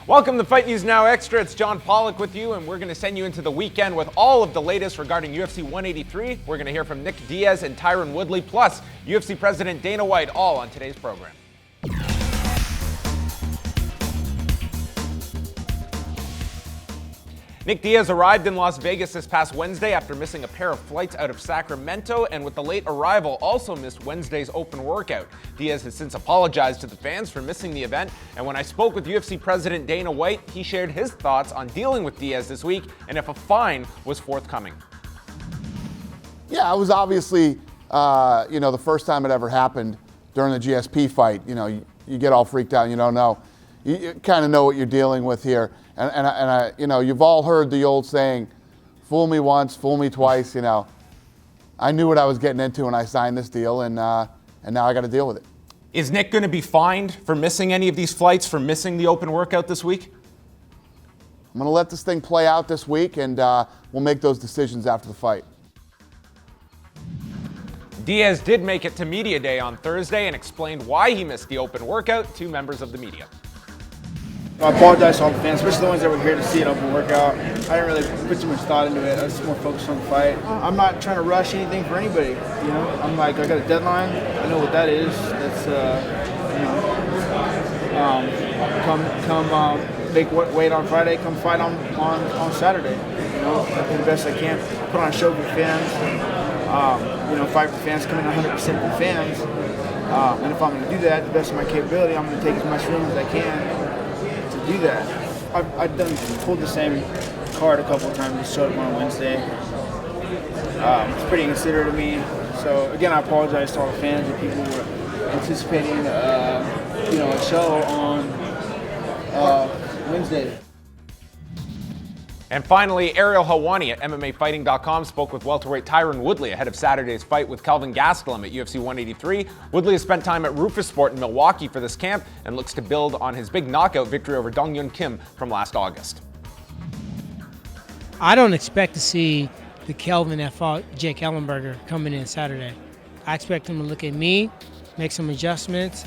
Welcome to Fight News Now Extra. It's John Pollock with you, and we're going to send you into the weekend with all of the latest regarding UFC 183. We're going to hear from Nick Diaz and Tyron Woodley, plus UFC President Dana White, all on today's program. Nick Diaz arrived in Las Vegas this past Wednesday after missing a pair of flights out of Sacramento, and with the late arrival also missed Wednesday's open workout. Diaz has since apologized to the fans for missing the event, and when I spoke with UFC President Dana White, he shared his thoughts on dealing with Diaz this week and if a fine was forthcoming. Yeah, it was obviously, the first time it ever happened during the GSP fight. You get all freaked out and you don't know. You kind of know what you're dealing with here. And you've all heard the old saying, fool me once, fool me twice. I knew what I was getting into when I signed this deal, and now I got to deal with it. Is Nick going to be fined for missing any of these flights, for missing the open workout this week? I'm going to let this thing play out this week, and we'll make those decisions after the fight. Diaz did make it to Media Day on Thursday and explained why he missed the open workout to members of the media. I apologize to all the fans, especially the ones that were here to see an open workout. I didn't really put too much thought into it. I was just more focused on the fight. I'm not trying to rush anything for anybody. I'm like, I got a deadline. I know what that is. That's come make weight on Friday. Come fight on Saturday. I do the best I can. Put on a show for fans. Fight for fans. Come in 100% for fans. And if I'm going to do that, the best of my capability, I'm going to take as much room as I can do that. I've pulled the same card a couple of times. Just showed up on Wednesday. It's pretty inconsiderate of me. So again, I apologize to all the fans and people who were anticipating, a show on Wednesday. And finally, Ariel Helwani at MMAfighting.com spoke with welterweight Tyron Woodley ahead of Saturday's fight with Kelvin Gastelum at UFC 183. Woodley has spent time at Roufusport in Milwaukee for this camp and looks to build on his big knockout victory over Dong Yun Kim from last August. I don't expect to see the Kelvin that fought Jake Ellenberger coming in Saturday. I expect him to look at me, make some adjustments.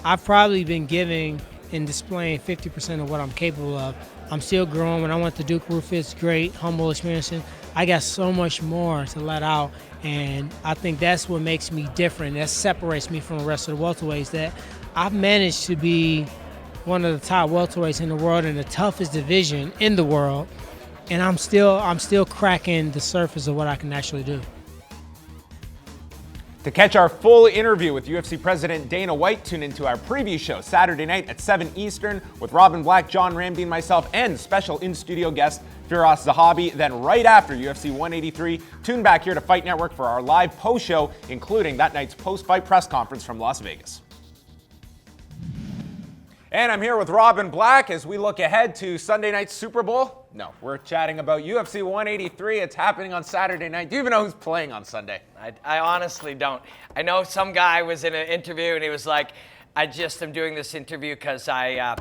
I've probably been giving and displaying 50% of what I'm capable of. I'm still growing. When I went to Duke Roufus, great, humble experience. I got so much more to let out, and I think that's what makes me different. That separates me from the rest of the welterweights, that I've managed to be one of the top welterweights in the world in the toughest division in the world, and I'm still cracking the surface of what I can actually do. To catch our full interview with UFC President Dana White, tune into our preview show Saturday night at 7 Eastern with Robin Black, John Ramby, and myself, and special in-studio guest Firas Zahabi. Then right after UFC 183, tune back here to Fight Network for our live post-show, including that night's post-fight press conference from Las Vegas. And I'm here with Robin Black as we look ahead to Sunday night's Super Bowl. No, we're chatting about UFC 183. It's happening on Saturday night. Do you even know who's playing on Sunday? I honestly don't. I know some guy was in an interview and he was like, I just am doing this interview because I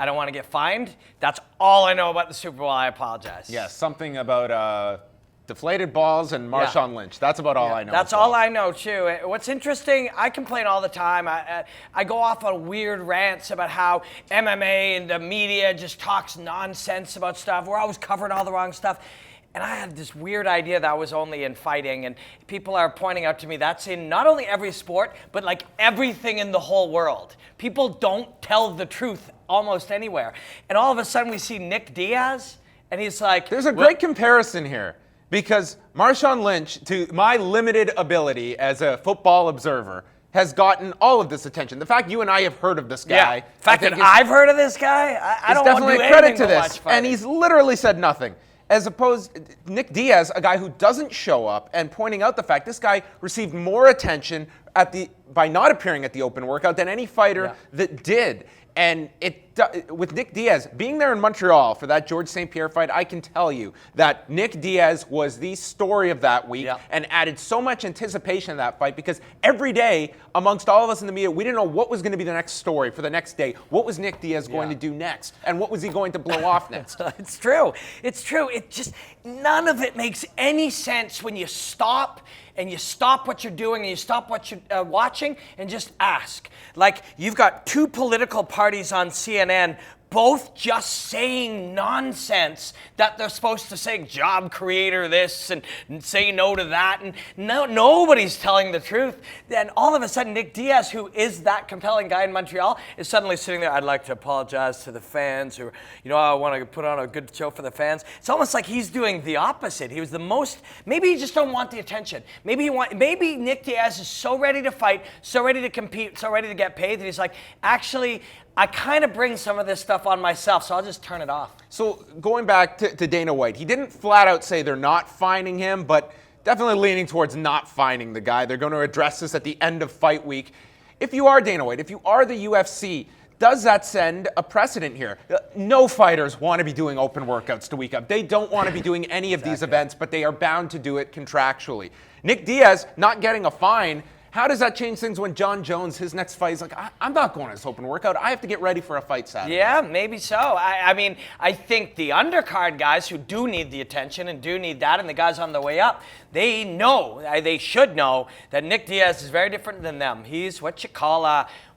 don't want to get fined. That's all I know about the Super Bowl. I apologize. Yes, something about deflated balls and Marshawn Lynch. That's about all I know. That's all I know, too. What's interesting, I complain all the time. I go off on weird rants about how MMA and the media just talks nonsense about stuff. We're always covering all the wrong stuff. And I had this weird idea that I was only in fighting, and people are pointing out to me that's in not only every sport, but like everything in the whole world. People don't tell the truth almost anywhere. And all of a sudden we see Nick Diaz, and he's like... There's a great comparison here. Because Marshawn Lynch, to my limited ability as a football observer, has gotten all of this attention. The fact you and I have heard of this guy. Yeah. The fact that I've heard of this guy, I don't want to do anything credit to but this. watch fighting. And he's literally said nothing. As opposed, Nick Diaz, a guy who doesn't show up, and pointing out the fact this guy received more attention by not appearing at the open workout than any fighter that did. And with Nick Diaz being there in Montreal for that George St. Pierre fight, I can tell you that Nick Diaz was the story of that week and added so much anticipation to that fight, because every day amongst all of us in the media, we didn't know what was going to be the next story for the next day. What was Nick Diaz going to do next? And what was he going to blow off next? It's true. It's true. It just, none of it makes any sense when you stop and you stop what you're doing and you stop what you're watching and just ask. Like, you've got two political parties on CNN both just saying nonsense that they're supposed to say, job creator this and say no to that, and nobody's telling the truth. Then all of a sudden, Nick Diaz, who is that compelling guy in Montreal, is suddenly sitting there, I'd like to apologize to the fans, or, I want to put on a good show for the fans. It's almost like he's doing the opposite. He was the most, maybe he just don't want the attention. Maybe Nick Diaz is so ready to fight, so ready to compete, so ready to get paid that he's like, actually, I kind of bring some of this stuff on myself, so I'll just turn it off. So going back to Dana White, he didn't flat out say they're not fining him, but definitely leaning towards not fining the guy. They're going to address this at the end of fight week. If you are Dana White, if you are the UFC, does that send a precedent here? No fighters want to be doing open workouts to week up. They don't want to be doing any of these events, but they are bound to do it contractually. Nick Diaz not getting a fine. How does that change things when John Jones, his next fight, is like, I'm not going to this open workout. I have to get ready for a fight Saturday. Yeah, maybe so. I mean, I think the undercard guys who do need the attention and do need that, and the guys on the way up, they should know that Nick Diaz is very different than them. He's what you call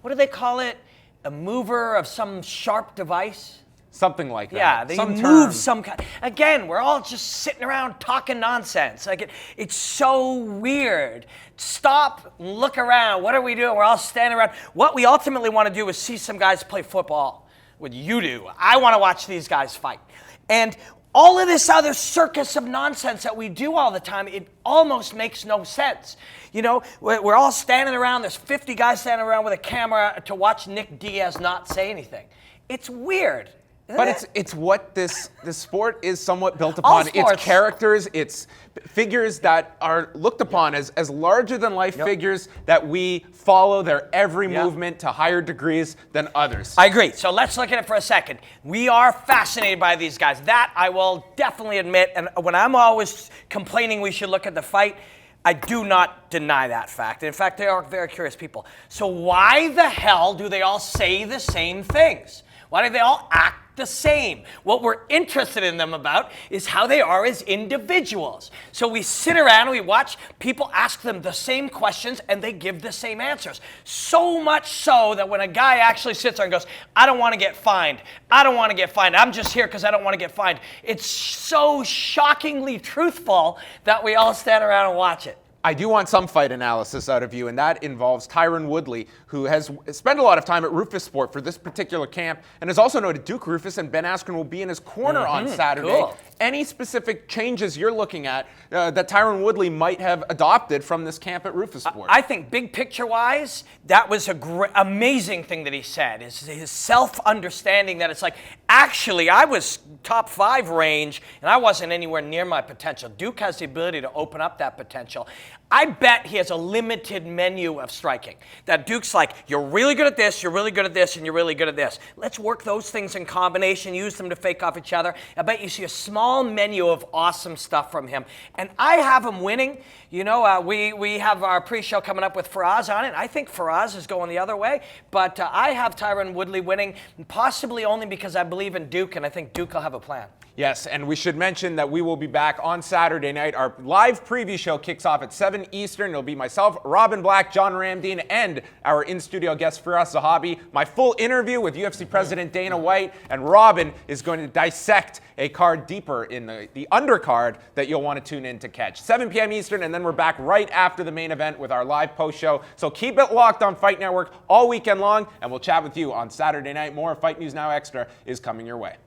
what do they call it? A mover of some sharp device? Something like that. Yeah, they move some kind. Again, we're all just sitting around talking nonsense. Like it's so weird. Stop, look around. What are we doing? We're all standing around. What we ultimately want to do is see some guys play football. What you do. I want to watch these guys fight. And all of this other circus of nonsense that we do all the time, it almost makes no sense. We're all standing around. There's 50 guys standing around with a camera to watch Nick Diaz not say anything. It's weird. But it's what this sport is somewhat built upon. It's characters, it's figures that are looked upon as larger than life figures that we follow their every movement to higher degrees than others. I agree. So let's look at it for a second. We are fascinated by these guys. That I will definitely admit. And when I'm always complaining we should look at the fight, I do not deny that fact. In fact, they are very curious people. So why the hell do they all say the same things? Why do they all act the same? What we're interested in them about is how they are as individuals. So we sit around and we watch people ask them the same questions and they give the same answers. So much so that when a guy actually sits there and goes, I don't want to get fined. I don't want to get fined. I'm just here because I don't want to get fined. It's so shockingly truthful that we all stand around and watch it. I do want some fight analysis out of you, and that involves Tyron Woodley, who has spent a lot of time at Roufusport for this particular camp, and has also noted Duke Roufus and Ben Askren will be in his corner on Saturday. Cool. Any specific changes you're looking at that Tyron Woodley might have adopted from this camp at Roufusport? I think big picture-wise, that was a amazing thing that he said, is his self-understanding that it's like, actually, I was top 5 range, and I wasn't anywhere near my potential. Duke has the ability to open up that potential. I bet he has a limited menu of striking. That Duke's like, you're really good at this, you're really good at this, and you're really good at this. Let's work those things in combination, use them to fake off each other. I bet you see a small menu of awesome stuff from him. And I have him winning. We have our pre-show coming up with Faraz on it. I think Faraz is going the other way. But I have Tyron Woodley winning, possibly only because I believe in Duke, and I think Duke will have a plan. Yes, and we should mention that we will be back on Saturday night. Our live preview show kicks off at 7 Eastern. It'll be myself, Robin Black, John Ramdeen, and our in-studio guest, Firas Zahabi. My full interview with UFC President Dana White, and Robin is going to dissect a card deeper in the undercard that you'll want to tune in to catch. 7 p.m. Eastern, and then we're back right after the main event with our live post show. So keep it locked on Fight Network all weekend long, and we'll chat with you on Saturday night. More Fight News Now Extra is coming your way.